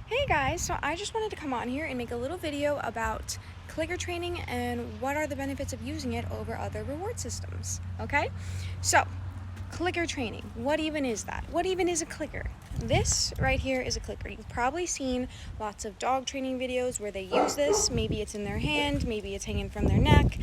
Hey guys, so I just wanted to come on here and make a little video about clicker training and what are the benefits of using it over other reward systems, okay? So, clicker training, what even is that? What even is a clicker? This right here is a clicker. You've probably seen lots of dog training videos where they use this. Maybe it's in their hand, maybe it's hanging from their neck.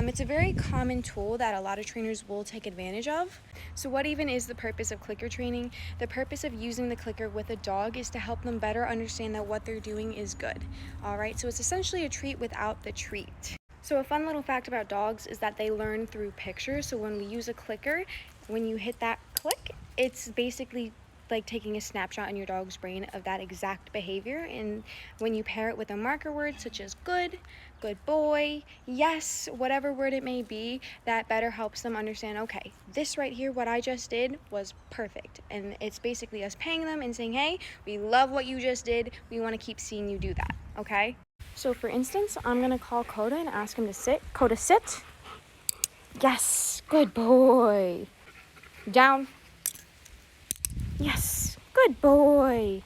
It's a very common tool that a lot of trainers will take advantage of. So what even is the purpose of clicker training? The purpose of using the clicker with a dog is to help them better understand that what they're doing is good. All right, so it's essentially a treat without the treat. So a fun little fact about dogs is that they learn through pictures. So when we use a clicker, when you hit that click, it's basically like taking a snapshot in your dog's brain of that exact behavior. And when you pair it with a marker word such as good, good boy, yes, whatever word it may be, that better helps them understand, okay, this right here, what I just did was perfect. And it's basically us paying them and saying, hey, we love what you just did. We want to keep seeing you do that, okay? So for instance, I'm gonna call Coda and ask him to sit. Coda, sit. Yes, good boy. Down. Yes, good boy.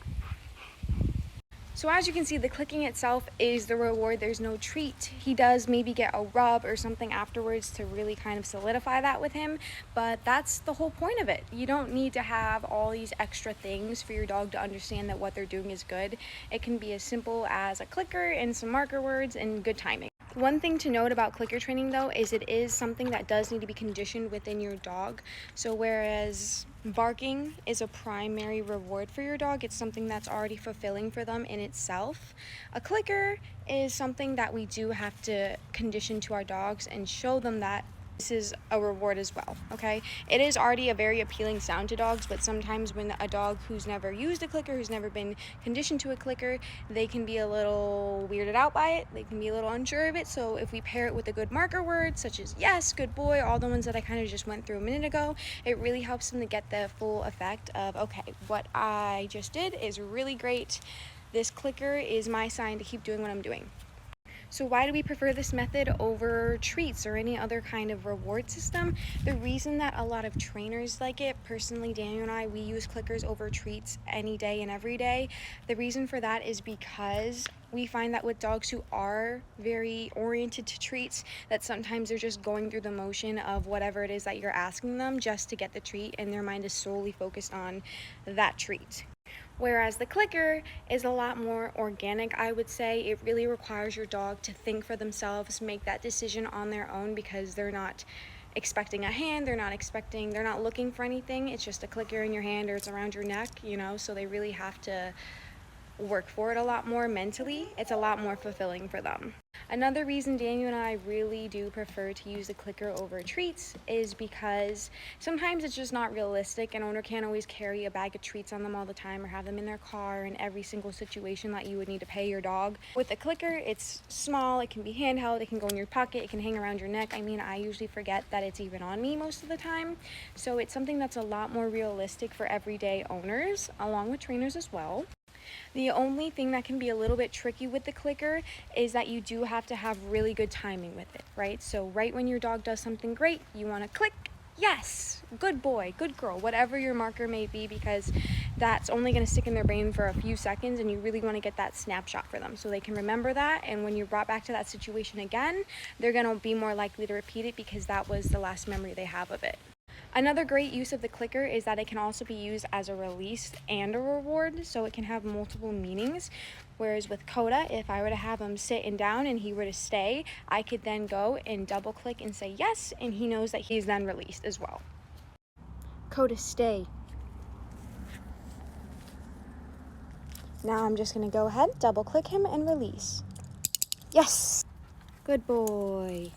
So as you can see, the clicking itself is the reward. There's no treat. He does maybe get a rub or something afterwards to really kind of solidify that with him, but that's the whole point of it. You don't need to have all these extra things for your dog to understand that what they're doing is good. It can be as simple as a clicker and some marker words and good timing. One thing to note about clicker training though is it is something that does need to be conditioned within your dog. So whereas barking is a primary reward for your dog, it's something that's already fulfilling for them in itself. A clicker is something that we do have to condition to our dogs and show them that this is a reward as well, okay? It is already a very appealing sound to dogs, but sometimes when a dog who's never used a clicker, who's never been conditioned to a clicker, they can be a little weirded out by it. They can be a little unsure of it. So if we pair it with a good marker word, such as yes, good boy, all the ones that I kind of just went through a minute ago, it really helps them to get the full effect of, okay, what I just did is really great. This clicker is my sign to keep doing what I'm doing. So why do we prefer this method over treats or any other kind of reward system? The reason that a lot of trainers like it, personally Daniel and I, we use clickers over treats any day and every day. The reason for that is because we find that with dogs who are very oriented to treats, that sometimes they're just going through the motion of whatever it is that you're asking them just to get the treat, and their mind is solely focused on that treat. Whereas the clicker is a lot more organic, I would say. It really requires your dog to think for themselves, make that decision on their own, because they're not expecting a hand, they're not looking for anything. It's just a clicker in your hand or it's around your neck, so they really have to work for it a lot more mentally. It's a lot more fulfilling for them. Another reason Daniel and I really do prefer to use the clicker over treats is because sometimes it's just not realistic. An owner can't always carry a bag of treats on them all the time or have them in their car in every single situation that you would need to pay your dog. With a clicker, it's small, it can be handheld, it can go in your pocket, it can hang around your neck. I mean, I usually forget that it's even on me most of the time. So it's something that's a lot more realistic for everyday owners, along with trainers as well. The only thing that can be a little bit tricky with the clicker is that you do have to have really good timing with it, right? So right when your dog does something great, you want to click, yes, good boy, good girl, whatever your marker may be, because that's only going to stick in their brain for a few seconds, and you really want to get that snapshot for them so they can remember that. And when you're brought back to that situation again, they're going to be more likely to repeat it because that was the last memory they have of it. Another great use of the clicker is that it can also be used as a release and a reward, so it can have multiple meanings. Whereas with Coda, if I were to have him sit and down and he were to stay, I could then go and double click and say yes, and he knows that he's then released as well. Coda, stay. Now I'm just going to go ahead, double click him and release. Yes, good boy.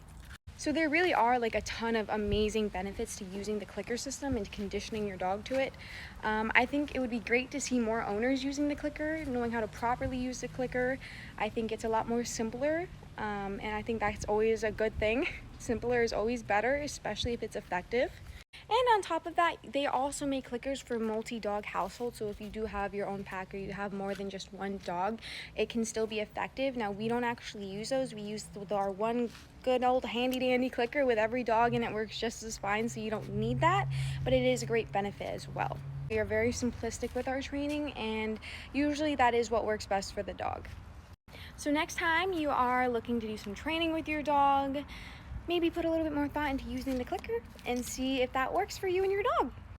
So there really are like a ton of amazing benefits to using the clicker system and conditioning your dog to it. I think it would be great to see more owners using the clicker, knowing how to properly use the clicker. I think it's a lot more simpler, and I think that's always a good thing. Simpler is always better, especially if it's effective. And on top of that, they also make clickers for multi-dog households. So if you do have your own pack or you have more than just one dog, it can still be effective. Now, we don't actually use those. We use our one good old handy dandy clicker with every dog, and it works just as fine, so you don't need that. But it is a great benefit as well. We are very simplistic with our training, and usually that is what works best for the dog. So next time you are looking to do some training with your dog, maybe put a little bit more thought into using the clicker and see if that works for you and your dog.